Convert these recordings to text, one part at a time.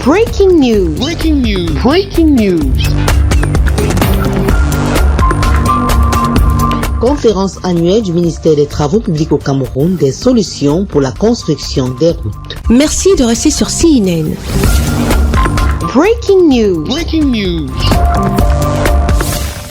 Breaking news. Breaking news. Breaking news. Conférence annuelle du ministère des Travaux publics au Cameroun, des solutions pour la construction des routes. Merci de rester sur CNN. Breaking news. Breaking news.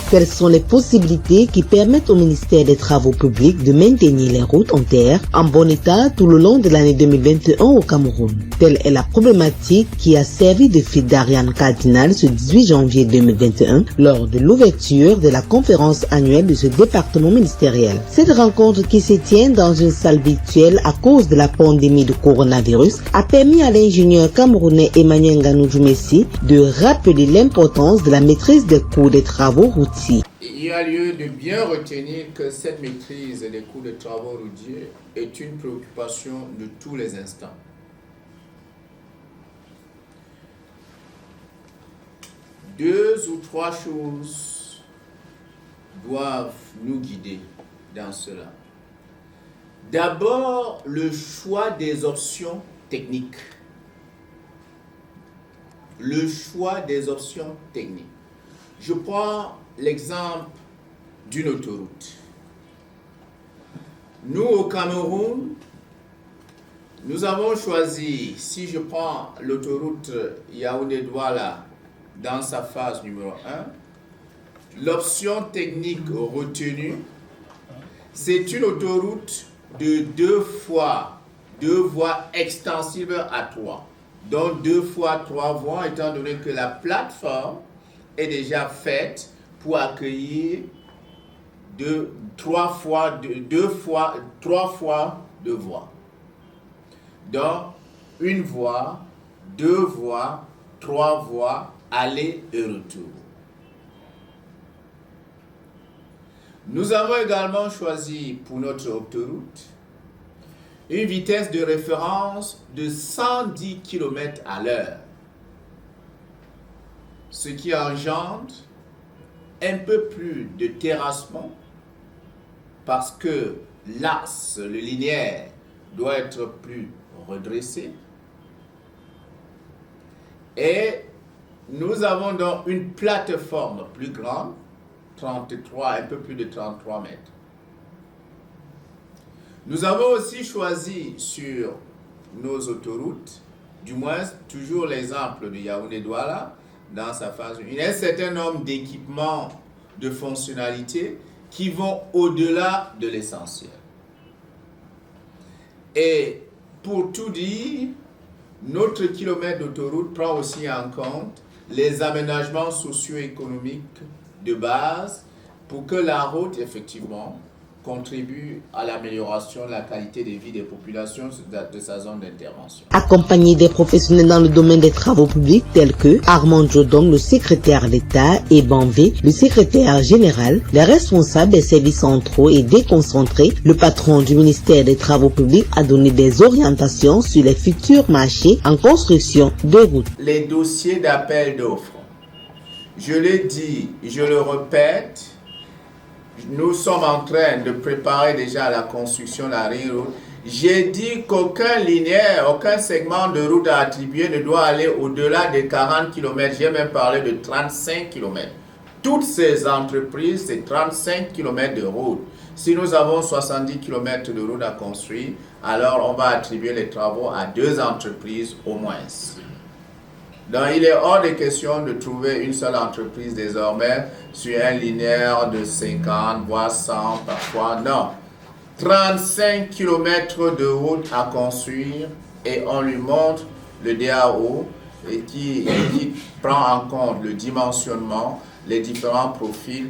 Quelles sont les possibilités qui permettent au ministère des Travaux publics de maintenir les routes en terre en bon état tout le long de l'année 2021 au Cameroun? Telle est la problématique qui a servi de fil d'Ariane Cardinal ce 18 janvier 2021 lors de l'ouverture de la conférence annuelle de ce département ministériel. Cette rencontre qui se tient dans une salle virtuelle à cause de la pandémie de coronavirus a permis à l'ingénieur camerounais Emmanuel Nganou-Djoumessi de rappeler l'importance de la maîtrise des coûts des travaux routiers. Il y a lieu de bien retenir que cette maîtrise des coûts de travaux routiers est une préoccupation de tous les instants. Deux ou trois choses doivent nous guider dans cela. D'abord, le choix des options techniques. Le choix des options techniques. Je prends l'exemple d'une autoroute. Nous, au Cameroun, nous avons choisi, si je prends l'autoroute Yaoundé-Douala dans sa phase numéro 1, l'option technique retenue, c'est une autoroute de deux voies extensibles à 3. Donc 2 fois 3 voies, étant donné que la plateforme est déjà faite pour accueillir 3 fois 2 voies. Donc, 1 voie, 2 voies, 3 voies, aller et retour. Nous avons également choisi pour notre autoroute une vitesse de référence de 110 km à l'heure, ce qui engendre un peu plus de terrassement parce que l'axe, le linéaire, doit être plus redressé. Et nous avons donc une plateforme plus grande, 33, un peu plus de 33 mètres. Nous avons aussi choisi sur nos autoroutes, du moins toujours l'exemple de Yaoundé-Douala, dans sa phase 1, il y a un certain nombre d'équipements de fonctionnalités qui vont au-delà de l'essentiel. Et pour tout dire, notre kilomètre d'autoroute prend aussi en compte les aménagements socio-économiques de base pour que la route, effectivement, contribue à l'amélioration de la qualité de vie des populations de sa zone d'intervention. Accompagné des professionnels dans le domaine des travaux publics tels que Armand Jodong, le secrétaire d'État, et Banvé, le secrétaire général, les responsables des services centraux et déconcentrés, le patron du ministère des Travaux publics a donné des orientations sur les futurs marchés en construction de routes. Les dossiers d'appel d'offres, je l'ai dit, je le répète, nous sommes en train de préparer déjà la construction de la ring road. J'ai dit qu'aucun linéaire, aucun segment de route à attribuer ne doit aller au-delà de 40 km. J'ai même parlé de 35 km. Toutes ces entreprises, c'est 35 km de route. Si nous avons 70 km de route à construire, alors on va attribuer les travaux à 2 entreprises au moins. Donc, il est hors de question de trouver une seule entreprise désormais sur un linéaire de 50, voire 100 parfois. Non. 35 km de route à construire et on lui montre le DAO et qui prend en compte le dimensionnement, les différents profils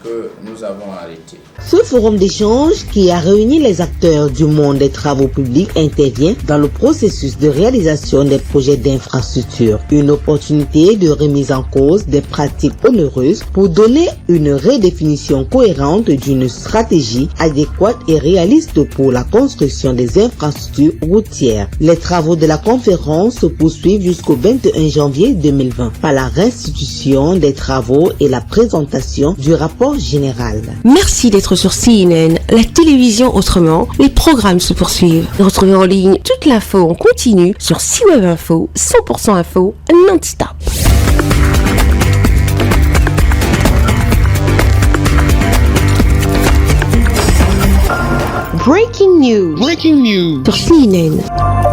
que nous avons arrêtés. Ce forum d'échange qui a réuni les acteurs du monde des travaux publics intervient dans le processus de réalisation des projets d'infrastructure. Une opportunité de remise en cause des pratiques onéreuses pour donner une redéfinition cohérente d'une stratégie adéquate et réaliste pour la construction des infrastructures routières. Les travaux de la conférence se poursuivent jusqu'au 21 janvier 2020 par la restitution des travaux et la présentation du rapport rapport général. Merci d'être sur CNN, la télévision autrement. Les programmes se poursuivent. Retrouvez en ligne toute l'info en continu sur C-Web Info, 100% info, non-stop. Breaking news. Sur CNN.